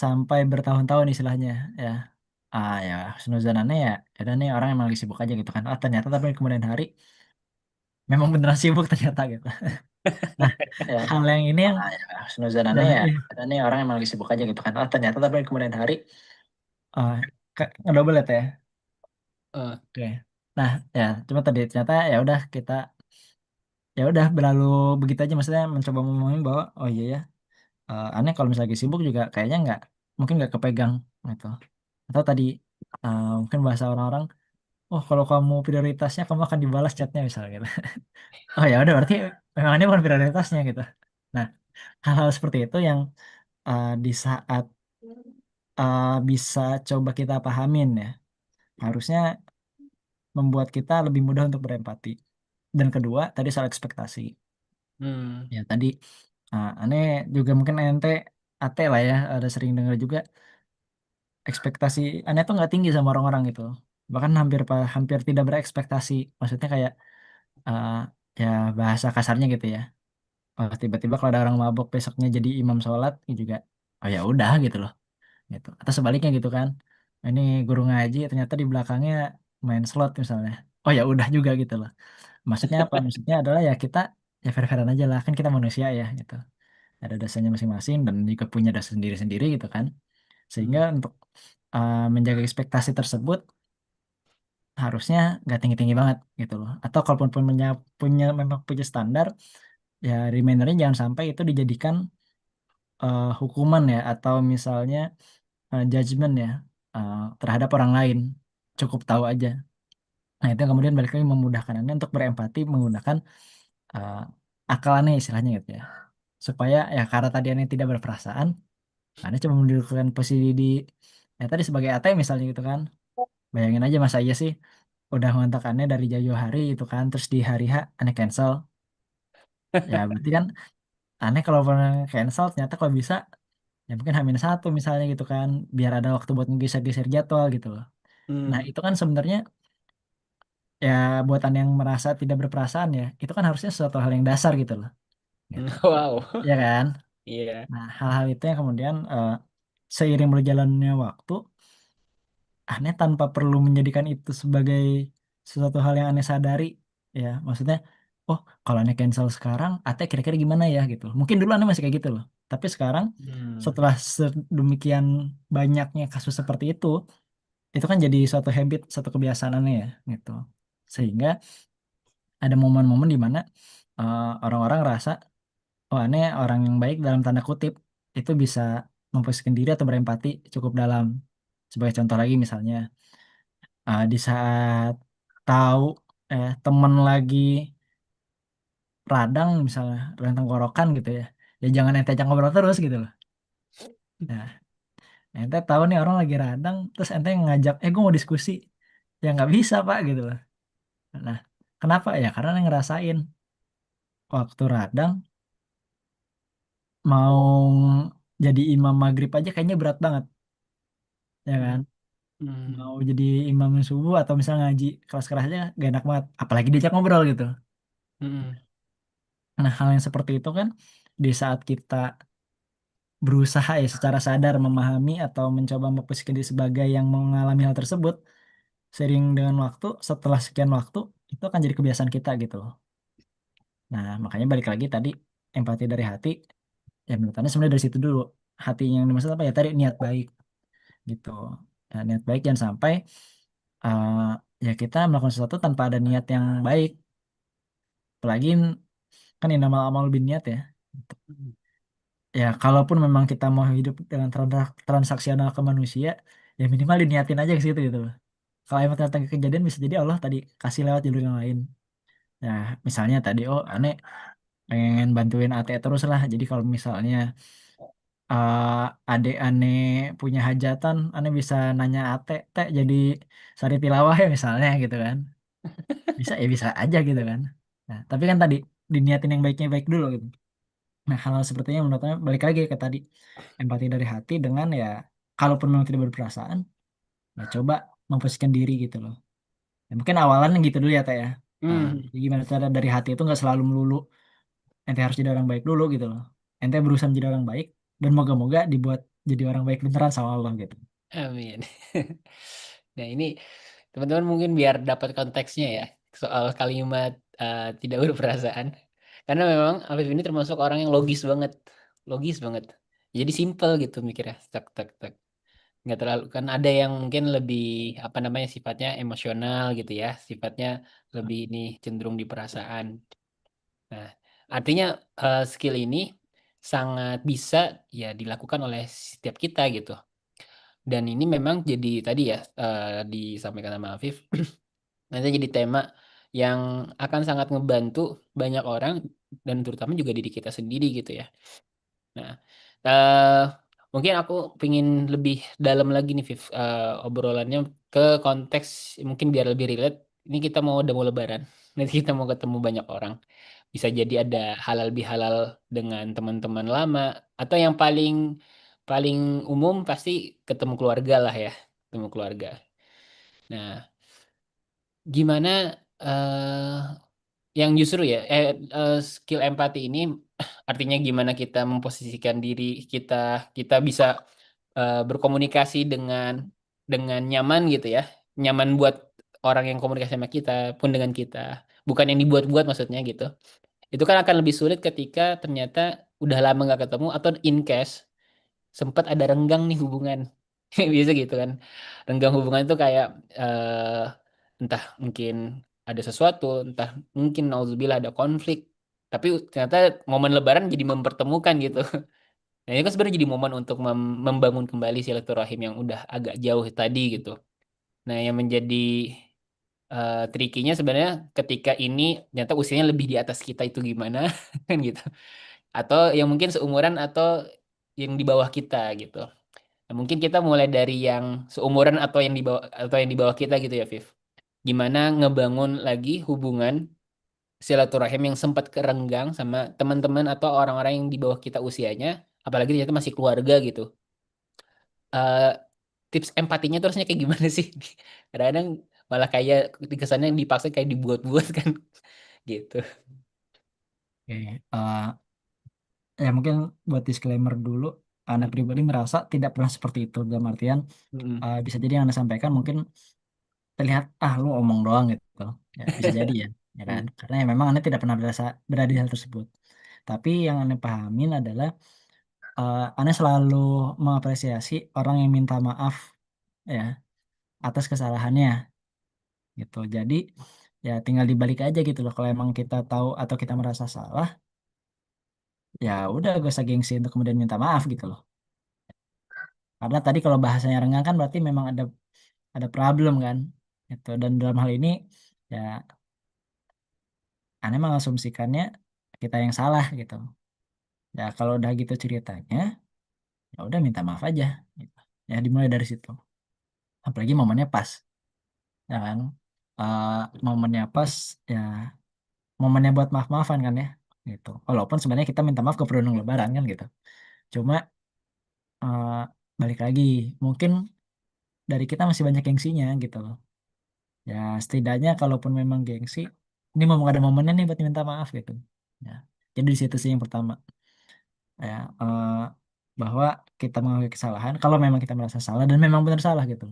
sampai bertahun-tahun istilahnya ya. Ya husnuzonannya ya, udah nih orang emang lagi sibuk aja gitu kan. Ternyata tapi kemudian hari memang beneran sibuk ternyata gitu. Nah, Ya, hal yang ini yang husnuzonannya dan ya, iya, ada nih orang emang lagi sibuk aja gitu kan. Ternyata tapi kemudian hari, uh, ngedouble ya Teh, ya. eh, Oke. Nah, ya cuma tadi ternyata ya udah kita ya udah berlalu begitu aja, maksudnya mencoba memahami bahwa oh iya ya, aneh kalau misalnya lagi sibuk juga kayaknya nggak, mungkin nggak kepegang gitu. Atau tadi mungkin bahasa orang-orang, oh kalau kamu prioritasnya kamu akan dibalas chatnya misalnya gitu. Oh ya udah berarti memang ini bukan prioritasnya gitu. Nah, hal-hal seperti itu yang di saat bisa coba kita pahamin ya, harusnya membuat kita lebih mudah untuk berempati. Dan kedua, tadi soal ekspektasi. hmm, Ya tadi aneh juga mungkin ente ate lah ya, ada sering dengar juga ekspektasi aneh tuh nggak tinggi sama orang-orang gitu. Bahkan hampir tidak berekspektasi. Maksudnya kayak eh, ya bahasa kasarnya gitu ya. Oh, tiba-tiba kalau ada orang mabuk besoknya jadi imam sholat ya juga, oh ya udah gitu loh gitu. Atau sebaliknya gitu kan, ini guru ngaji ternyata di belakangnya main slot misalnya, oh ya udah juga gitu loh. Maksudnya apa, maksudnya adalah ya kita ya fair-fairan aja lah, kan kita manusia ya gitu, ada dosanya masing-masing dan juga punya dosa sendiri-sendiri gitu kan. Sehingga hmm, untuk menjaga ekspektasi tersebut harusnya nggak tinggi-tinggi banget gitu loh. Atau kalaupun punya memang punya standar, ya remindernya jangan sampai itu dijadikan hukuman ya, atau misalnya judgement ya terhadap orang lain. Cukup tahu aja. Nah itu yang kemudian balik lagi memudahkan Anda untuk berempati menggunakan uh, akal Anda istilahnya gitu ya. Supaya ya karena tadi Anda tidak berperasaan, Anda cuma mendudukkan posisi di ya tadi sebagai ATM misalnya gitu kan. Bayangin aja masa iya sih udah ngontak Anda dari jauh hari itu kan, terus di hari H Anda cancel. Ya berarti kan aneh kalau pernah cancel ternyata kalau bisa ya mungkin H-1 misalnya gitu kan, biar ada waktu buat ngegeser-geser jadwal gitu loh. Nah hmm. itu kan sebenarnya ya buatan yang merasa tidak berperasaan ya, itu kan harusnya sesuatu hal yang dasar gitu loh gitu, Wow, ya kan. iya. Nah hal-hal itu yang kemudian seiring berjalannya waktu, aneh tanpa perlu menjadikan itu sebagai sesuatu hal yang aneh sadari ya, maksudnya oh kalau aneh cancel sekarang ate kira-kira gimana ya gitu, mungkin dulu aneh masih kayak gitu loh, tapi sekarang Hmm. setelah sedemikian banyaknya kasus seperti itu kan jadi suatu habit, suatu kebiasaan aneh ya gitu. Sehingga ada momen-momen di mana orang-orang rasa, oh aneh orang yang baik dalam tanda kutip itu bisa memposisikan diri atau berempati cukup dalam. Sebagai contoh lagi misalnya, di saat tahu temen lagi radang misalnya, radang tenggorokan gitu ya, ya jangan ente ajak ngobrol terus gitu loh. Nah, ente tahu nih orang lagi radang, terus ente ngajak, gue mau diskusi, ya nggak bisa pak gitu loh. Nah, kenapa ya? Karena ente ngerasain waktu radang mau jadi imam maghrib aja kayaknya berat banget, ya kan? Mau Hmm. jadi imam subuh atau misalnya ngaji keras-kerasnya gak enak banget, apalagi diajak ngobrol gitu. Hmm. Nah, hal yang seperti itu kan di saat kita berusaha ya secara sadar memahami atau mencoba memposisikan diri sebagai yang mengalami hal tersebut, sering dengan waktu, setelah sekian waktu, itu akan jadi kebiasaan kita gitu loh. Nah, makanya balik lagi tadi, empati dari hati, ya menurut Anda sebenarnya dari situ dulu. Hati yang dimaksud apa ya tadi, niat baik gitu. Ya, niat baik jangan sampai uh, ya kita melakukan sesuatu tanpa ada niat yang baik. Apalagi kan innamal amal binniat ya. Ya kalaupun memang kita mau hidup dengan transaksional ke manusia, ya minimal diniatin aja ke situ gitu loh. Kalau emang ternyata kejadian, bisa jadi Allah tadi kasih lewat jalur yang lain. Nah, misalnya tadi, oh aneh pengen bantuin AT terus lah. Jadi kalau misalnya uh, adek aneh punya hajatan, aneh bisa nanya AT, teh jadi sari tilawah ya misalnya gitu kan. Bisa ya bisa aja gitu kan. Nah, tapi kan tadi diniatin yang baiknya baik dulu gitu. Nah, hal-hal sepertinya menurut saya balik lagi ke tadi, empati dari hati dengan ya kalaupun memang tidak berperasaan, ya coba memposisikan diri gitu loh. Ya, mungkin awalan gitu dulu ya Teh ya. Hmm. Jadi gimana cara dari hati itu nggak selalu melulu ente harus jadi orang baik dulu gitu loh. Ente berusaha menjadi orang baik dan moga-moga dibuat jadi orang baik beneran sama Allah gitu. Amin. Nah, ini teman-teman mungkin biar dapat konteksnya ya soal kalimat tidak berperasaan. Karena memang Afif ini termasuk orang yang logis banget. Logis banget. Jadi simple gitu mikirnya. Tak tak tak. Nggak terlalu kan ada yang mungkin lebih apa namanya sifatnya emosional gitu ya. Sifatnya lebih ini cenderung di perasaan. Nah, artinya skill ini sangat bisa ya dilakukan oleh setiap kita gitu. Dan ini memang jadi tadi ya disampaikan sama Afif, nanti jadi tema yang akan sangat ngebantu banyak orang dan terutama juga diri kita sendiri gitu ya. Nah, eh mungkin aku pingin lebih dalam lagi nih, Viv, obrolannya ke konteks mungkin biar lebih relate. Ini kita udah mau Lebaran, nanti kita mau ketemu banyak orang. Bisa jadi ada halal bihalal dengan teman-teman lama atau yang paling paling umum pasti ketemu keluarga lah ya, ketemu keluarga. Nah, gimana eh yang justru ya skill empati ini artinya gimana kita memposisikan diri kita kita bisa berkomunikasi dengan nyaman gitu ya. Nyaman buat orang yang komunikasi sama kita pun dengan kita. Bukan yang dibuat-buat maksudnya gitu. Itu kan akan lebih sulit ketika ternyata udah lama nggak ketemu atau in case sempat ada renggang nih hubungan. Biasa gitu kan. Renggang hubungan itu kayak entah mungkin ada sesuatu, entah mungkin nauzubillah ada konflik. Tapi ternyata momen Lebaran jadi mempertemukan gitu. Nah, ini kan sebenarnya jadi momen untuk membangun kembali silaturahim yang udah agak jauh tadi gitu. Nah, yang menjadi trikinya sebenarnya ketika ini ternyata usianya lebih di atas kita itu gimana kan gitu. Atau yang mungkin seumuran atau yang di bawah kita gitu. Nah, mungkin kita mulai dari yang seumuran atau yang di bawah kita gitu ya, Viv. Gimana ngebangun lagi hubungan silaturahim yang sempat kerenggang sama teman-teman atau orang-orang yang di bawah kita usianya, apalagi ternyata masih keluarga gitu. Eh, tips empatinya terusnya kayak gimana sih? Kadang-kadang malah kayak kesannya dipaksa kayak dibuat-buat kan gitu. Oke, ya mungkin buat disclaimer dulu, Anda Mm, pribadi merasa tidak pernah seperti itu dalam artian mm, bisa jadi yang Anda sampaikan mungkin terlihat lu omong doang gitu, ya bisa jadi ya, ya kan? mm, Karena ya memang Anda tidak pernah berada di hal tersebut. Tapi yang Anda pahamin adalah Anda selalu mengapresiasi orang yang minta maaf ya atas kesalahannya gitu. Jadi ya tinggal dibalik aja gitu loh. Kalau emang kita tahu atau kita merasa salah, ya udah gak usah gengsi untuk kemudian minta maaf gitu loh. Karena tadi kalau bahasanya renggang kan berarti memang ada problem kan. Gitu. Dan dalam hal ini ya Anda mengasumsikannya kita yang salah gitu. Ya kalau udah gitu ceritanya, ya udah minta maaf aja. Gitu. Ya dimulai dari situ. Apalagi momennya pas, ya kan? Eh, momennya pas, ya momennya buat maaf-maafan kan ya. Gitu. Walaupun sebenarnya kita minta maaf ke penundung lebaran kan gitu. Cuma eh, balik lagi, mungkin dari kita masih banyak gengsinya gitu loh. Ya setidaknya kalaupun memang gengsi, ini mau ada momennya nih buat minta maaf gitu. Ya. Jadi di situ sih yang pertama. Ya, bahwa kita mengakui kesalahan kalau memang kita merasa salah dan memang benar salah gitu.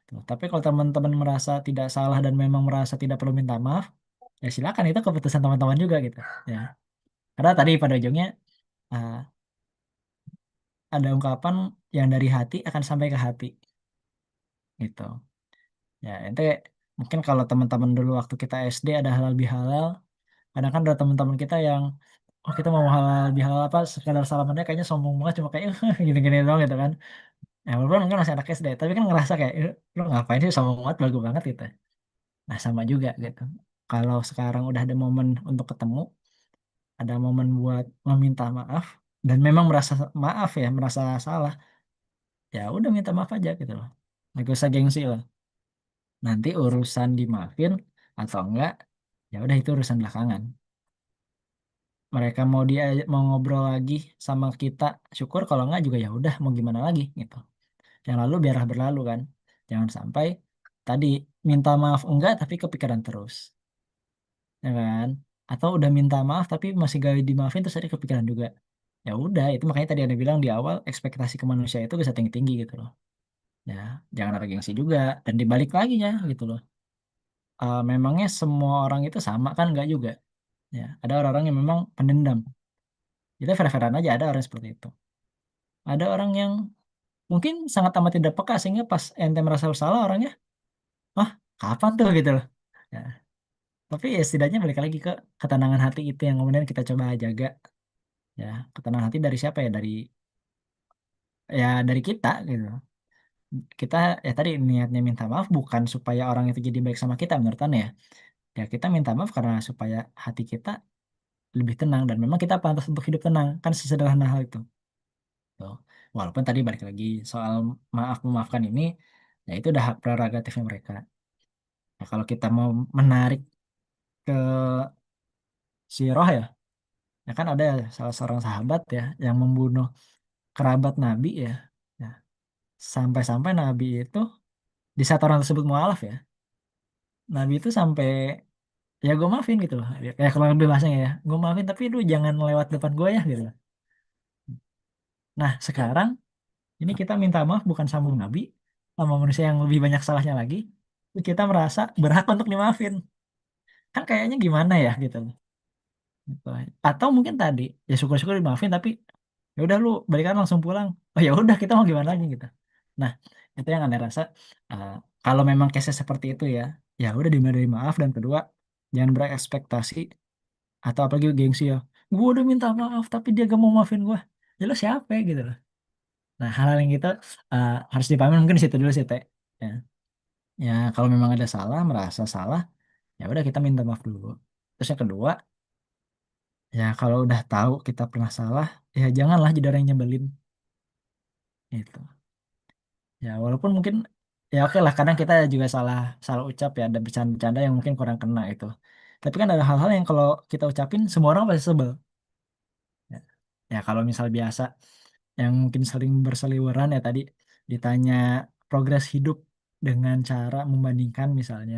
Tuh. Tapi kalau teman-teman merasa tidak salah dan memang merasa tidak perlu minta maaf, ya silakan itu keputusan teman-teman juga gitu. Ya. Karena tadi pada ujungnya eh, ada ungkapan yang dari hati akan sampai ke hati gitu. Ya, ente mungkin kalau teman-teman dulu waktu kita SD ada halal bihalal, kadang kan ada teman-teman kita yang oh kita mau halal bihalal apa sekadar salamannya kayaknya sombong banget cuma kayak gini-gini doang gitu kan. Ya walaupun kan masih anak SD, tapi kan ngerasa kayak lu ngapain sih sombong banget belagu banget gitu. Nah, sama juga gitu. Kalau sekarang udah ada momen untuk ketemu, ada momen buat meminta maaf dan memang merasa maaf ya, merasa salah, ya udah minta maaf aja gitu loh. Nggak usah gengsi lah. Nanti urusan dimaafin atau enggak, ya udah itu urusan belakangan. Mereka mau ngobrol lagi sama kita, syukur kalau enggak juga ya udah mau gimana lagi gitu. Yang lalu biarlah berlalu kan. Jangan sampai tadi minta maaf enggak tapi kepikiran terus, ya kan? Atau udah minta maaf tapi masih gak dimaafin terus tadi kepikiran juga. Ya udah, itu makanya tadi ada bilang di awal ekspektasi ke manusia itu bisa tinggi-tinggi gitu loh. Ya, jangan ada gengsi juga. Dan dibalik lagi ya gitu loh. Memangnya semua orang itu sama kan? Nggak juga. Ya, ada orang-orang yang memang pendendam. Kita fair-fairan aja ada orang seperti itu. Ada orang yang mungkin sangat amat tidak peka sehingga pas ente merasa bersalah orangnya, ah kapan tuh gitu loh. Ya, tapi ya setidaknya balik lagi ke ketenangan hati itu yang kemudian kita coba jaga. Ya, ketenangan hati dari siapa ya? Dari kita gitu. Kita ya tadi niatnya minta maaf bukan supaya orang itu jadi baik sama kita menurut Anda ya. Ya kita minta maaf karena supaya hati kita lebih tenang dan memang kita pantas untuk hidup tenang kan sesederhana hal itu. Tuh. Walaupun tadi balik lagi soal maaf memaafkan ini ya itu udah hak prerogatifnya mereka. Nah, kalau kita mau menarik ke Sirah ya, ya kan ada salah seorang sahabat ya yang membunuh kerabat Nabi ya. Ya, sampai-sampai Nabi itu di saat orang tersebut mualaf ya, Nabi itu sampai ya gue maafin gitu loh. Ya kalau lebih bahasanya ya, gue maafin tapi lu jangan lewat depan gue ya gitu. Nah sekarang ini kita minta maaf bukan sama Nabi, sama manusia yang lebih banyak salahnya lagi, terus kita merasa berhak untuk dimaafin. Kan kayaknya gimana ya gitu loh. Gitu. Atau mungkin tadi ya syukur-syukur dimaafin tapi ya udah lu balikan langsung pulang. Oh ya udah kita mau gimana lagi gitu. Nah itu yang aneh rasa eh, kalau memang case seperti itu ya ya udah diberi maaf dan kedua jangan berekspektasi atau apalagi gengsi ya gue udah minta maaf tapi dia gak mau maafin gue ya lo siapa ya gitu loh. Nah hal-hal yang gitu harus dipahami mungkin di situ dulu sih teh ya. Ya kalau memang ada salah merasa salah ya udah kita minta maaf dulu terus yang kedua ya kalau udah tahu kita pernah salah ya janganlah jadi orang yang nyebelin itu ya walaupun mungkin ya oke lah kadang kita juga salah salah ucap ya ada bercanda-bercanda yang mungkin kurang kena itu tapi kan ada hal-hal yang kalau kita ucapin semua orang pasti sebel ya, ya kalau misal biasa yang mungkin sering berseliweran ya tadi ditanya progres hidup dengan cara membandingkan misalnya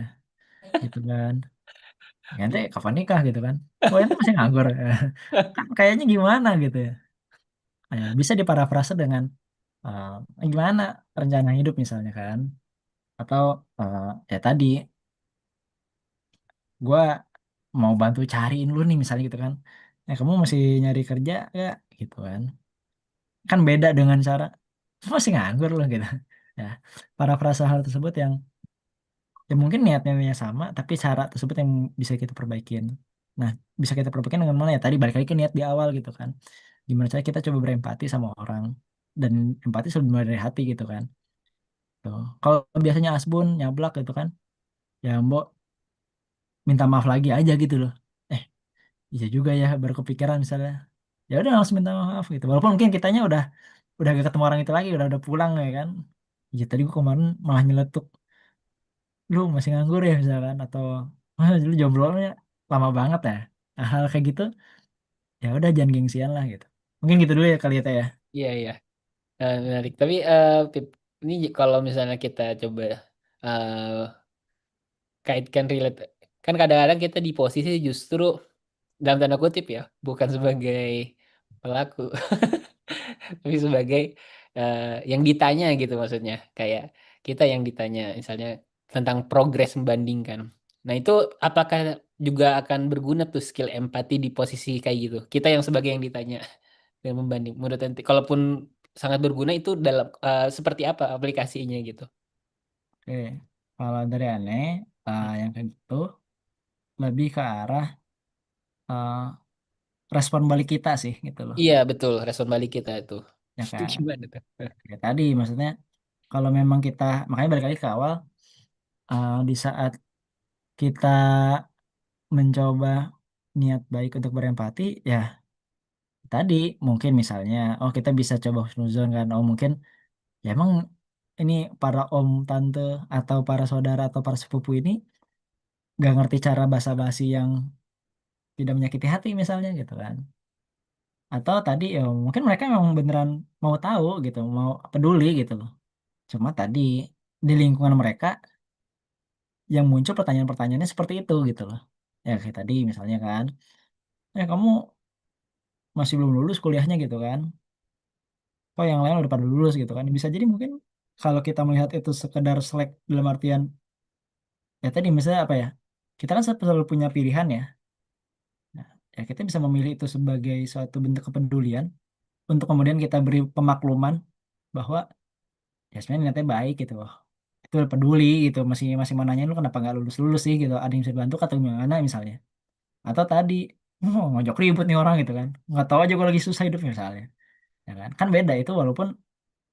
gitu kan. Ya, ente kapan nikah gitu kan? Oh ente masih nganggur. Kan kayaknya gimana gitu ya. Ya, bisa diparafrase dengan gimana rencana hidup misalnya kan. Atau ya tadi gue mau bantu cariin lu nih misalnya gitu kan. Ya kamu masih nyari kerja ya gitu kan. Kan beda dengan cara "Lu masih nganggur loh gitu. Ya, parafrase hal tersebut yang ya mungkin niatnya sama tapi cara tersebut yang bisa kita perbaikin. Nah bisa kita perbaikin dengan mana ya tadi balik lagi ke niat di awal gitu kan gimana cara kita coba berempati sama orang dan empati selalu dimulai dari hati gitu kan tuh kalau biasanya asbun nyablak gitu kan ya mbok minta maaf lagi aja gitu loh eh iya juga ya baru kepikiran misalnya ya udah langsung minta maaf gitu walaupun mungkin kitanya udah gak ketemu orang itu lagi udah pulang ya kan ya tadi gua kemarin malah nyeletuk lu masih nganggur ya misalkan atau ah, lu jomblonya lama banget ya nah, hal kayak gitu ya udah jangan gengsian lah gitu mungkin gitu dulu ya kali ya Teh, ya. Iya, iya. Menarik. Tapi Pip, ini kalau misalnya kita coba eh, kaitkan relate, kan kadang-kadang kita di posisi justru dalam tanda kutip ya, bukan sebagai pelaku, tapi sebagai yang ditanya gitu maksudnya. Kayak kita yang ditanya, misalnya tentang progres membandingkan. Nah itu apakah juga akan berguna tuh skill empati di posisi kayak gitu? Kita yang sebagai yang ditanya dan membanding. Menurut ente, kalaupun sangat berguna itu dalam seperti apa aplikasinya gitu? Oke kalau dari aneh yang kayak gitu lebih ke arah eh, respon balik kita sih gitu loh Iya betul, respon balik kita itu. ya Itu kan gimana tuh? kayak tadi maksudnya kalau memang kita makanya balik lagi ke awal di saat kita mencoba niat baik untuk berempati ya tadi mungkin misalnya oh kita bisa coba husnuzon kan oh mungkin ya emang ini para om tante atau para saudara atau para sepupu ini gak ngerti cara basa-basi yang tidak menyakiti hati misalnya gitu kan atau tadi ya mungkin mereka memang beneran mau tahu gitu mau peduli gitu loh cuma tadi di lingkungan mereka yang muncul pertanyaan-pertanyaannya seperti itu gitu loh ya kayak tadi misalnya kan kamu masih belum lulus kuliahnya gitu kan. Oh yang lain udah pada lulus gitu kan. Bisa jadi mungkin kalau kita melihat itu sekedar selek dalam artian ya tadi misalnya apa ya? Kita kan selalu punya pilihan ya. Nah, ya kita bisa memilih itu sebagai suatu bentuk kepedulian untuk kemudian kita beri pemakluman bahwa ya sebenarnya niatnya baik gitu loh. Itu peduli gitu, masih masih mau nanya lu kenapa nggak lulus lulus sih gitu. Ada yang bisa dibantu atau gimana misalnya. Atau tadi ngajak ribut nih orang gitu kan. Nggak tahu aja gue lagi susah hidup misalnya. Ya kan? Kan beda itu walaupun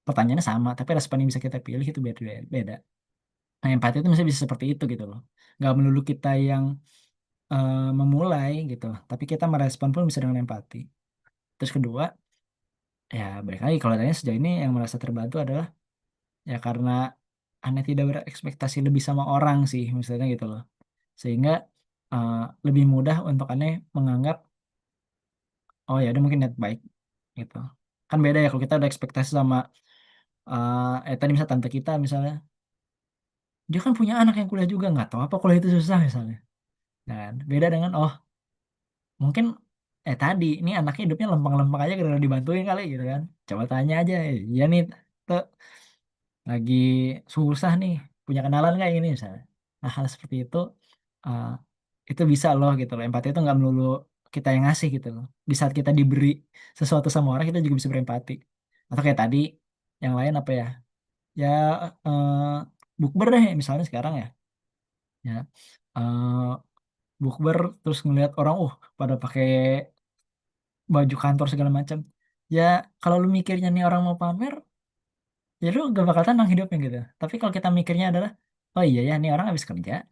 pertanyaannya sama, tapi respon yang bisa kita pilih itu beda. Beda. Nah, empati itu bisa seperti itu gitu loh. Nggak melulu kita yang memulai gitu, tapi kita merespon pun bisa dengan empati. Terus kedua, ya balik lagi kalau tanya sejauh ini yang merasa terbantu adalah ya karena Anda tidak berekspektasi lebih sama orang sih, misalnya gitu loh. Sehingga eh, lebih mudah untuk Anda menganggap, oh ya udah mungkin niat baik gitu. Kan beda ya kalau kita ada ekspektasi sama tadi misalnya tante kita misalnya, dia kan punya anak yang kuliah juga nggak tahu apa kuliah itu susah misalnya. Dan beda dengan oh mungkin tadi ini anaknya hidupnya lempeng-lempeng aja karena dibantuin kali gitu kan. Coba tanya aja, iya nih tuh lagi susah nih, punya kenalan nggak ini misalnya. Nah hal seperti uh, itu bisa loh gitu loh. Empati itu nggak melulu kita yang ngasih gitu loh. Di saat kita diberi sesuatu sama orang kita juga bisa berempati. Atau kayak tadi yang lain apa ya? Ya uh, bukber deh misalnya sekarang ya. Ya bukber terus ngelihat orang pada pakai baju kantor segala macam. Ya kalau lu mikirnya nih orang mau pamer, ya lu gak bakal tenang hidupnya gitu. Tapi kalau kita mikirnya adalah, oh iya ya, nih orang habis kerja,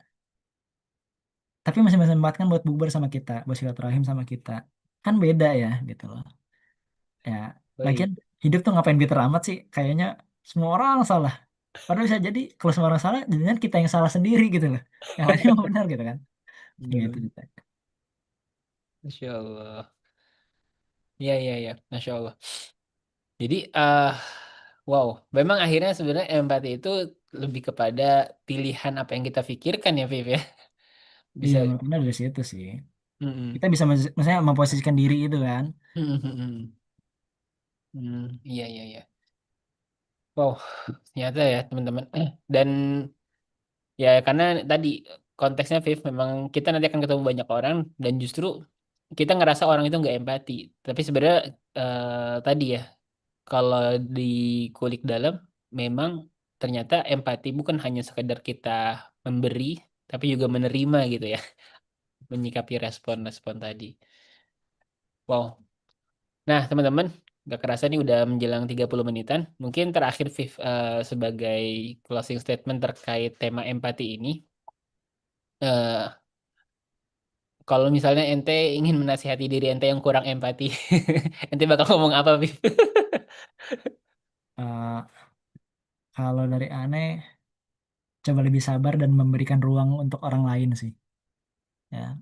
tapi masih menyempatkan buat bukber sama kita, buat silaturahim sama kita. Kan beda ya gitu loh. Ya, lagian Baik. hidup tuh ngapain gitu amat sih? Kayaknya semua orang salah. Padahal bisa jadi kalau semua orang salah, jadinya kita yang salah sendiri gitu loh. Yang lainnya mau benar gitu kan. Gitu. Bener. Gitu. Masya Allah. Iya, iya, iya. Masya Allah. Jadi, wow. Memang akhirnya sebenarnya empati itu lebih kepada pilihan apa yang kita pikirkan ya, Viv ya. Iya, Bisa. benar dari situ sih. Mm-mm. Kita bisa misalnya memposisikan diri itu kan. Mm-mm. Iya, iya, iya. Wow, ternyata ya teman-teman. Dan ya karena tadi konteksnya Viv memang kita nanti akan ketemu banyak orang dan justru kita ngerasa orang itu nggak empati. Tapi sebenarnya tadi ya kalau di kulik dalam memang ternyata empati bukan hanya sekedar kita memberi tapi juga menerima gitu ya, menyikapi respon-respon tadi. Wow. Nah, teman-teman, nggak kerasa nih udah menjelang 30 menitan. Mungkin terakhir Viv sebagai closing statement terkait tema empati ini. eh, Kalau misalnya ente ingin menasihati diri ente yang kurang empati, ente bakal ngomong apa, Viv? Eh, kalau dari aneh, coba lebih sabar dan memberikan ruang untuk orang lain sih. Ya,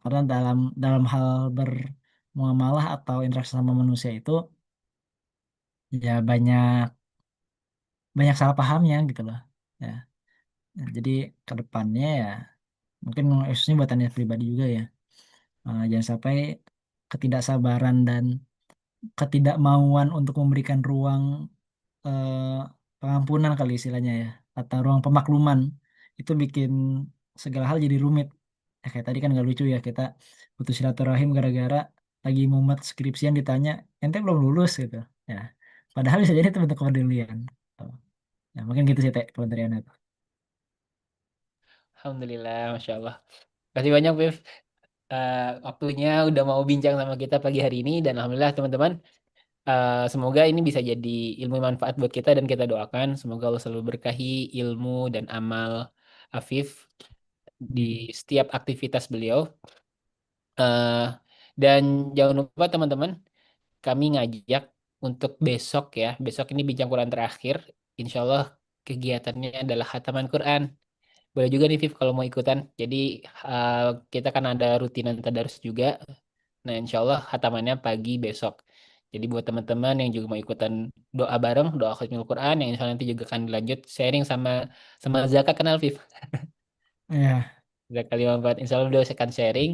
karena dalam dalam hal bermuamalah atau interaksi sama manusia itu ya banyak banyak salah pahamnya gitu loh. Ya, jadi ke depannya ya mungkin khususnya buat anda pribadi juga ya. Jangan sampai ketidaksabaran dan ketidakmauan untuk memberikan ruang eh, pengampunan kali istilahnya ya atau ruang pemakluman itu bikin segala hal jadi rumit ya, kayak tadi kan nggak lucu ya kita putus silaturahim gara-gara lagi mumet skripsian ditanya ente belum lulus gitu ya padahal bisa jadi itu bentuk kepedulian. Tuh. Ya mungkin gitu sih teh komentarnya tuh. Alhamdulillah, Masya Allah. Kasih banyak, Viv. Waktunya udah mau bincang sama kita pagi hari ini. Dan Alhamdulillah, teman-teman. Semoga ini bisa jadi ilmu manfaat buat kita dan kita doakan. Semoga Allah selalu berkahi ilmu dan amal Afif di setiap aktivitas beliau. Eh, dan jangan lupa teman-teman, kami ngajak untuk besok ya. Besok ini bincang Quran terakhir. Insya Allah kegiatannya adalah khataman Quran. Boleh juga nih Viv kalau mau ikutan. Jadi eh, kita kan ada rutinan tadarus juga. Nah insya Allah khatamannya pagi besok. Jadi buat teman-teman yang juga mau ikutan doa bareng, doa khatimul Quran yang insya Allah nanti juga akan dilanjut sharing sama sama Zaka kenal Viv. Ya Zaka 54 insya Allah dia akan sharing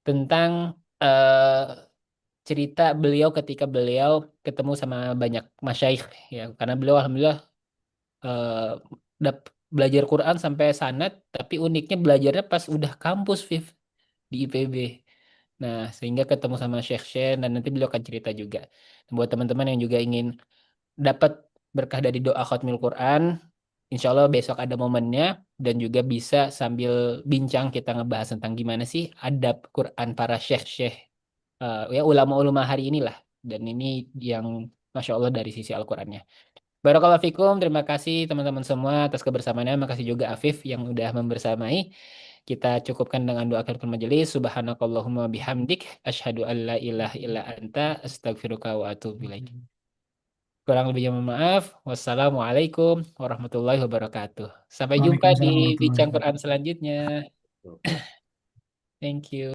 tentang eh, cerita beliau ketika beliau ketemu sama banyak masyayikh ya, karena beliau alhamdulillah eh, belajar Quran sampai sanad, tapi uniknya belajarnya pas udah kampus, Viv, di IPB. Nah, sehingga ketemu sama Syekh Shen dan nanti beliau akan cerita juga. Buat teman-teman yang juga ingin dapat berkah dari doa khatmil Quran, insya Allah besok ada momennya dan juga bisa sambil bincang kita ngebahas tentang gimana sih adab Quran para syekh-syekh, ya ulama-ulama hari inilah. Dan ini yang Masya Allah dari sisi Al-Qurannya. Barakallahu fikum, terima kasih teman-teman semua atas kebersamaannya. Makasih juga Afif yang udah membersamai. Kita cukupkan dengan doa akhir majelis. Subhanakallahumma bihamdik. Asyhadu an la ilaha illa anta. Astagfiruka wa atubu ilaik. Kurang lebihnya mohon maaf. Wassalamualaikum warahmatullahi wabarakatuh. Sampai jumpa di Waalaikumsalam warahmatullahi Bincang Quran wabarakatuh. selanjutnya. Thank you.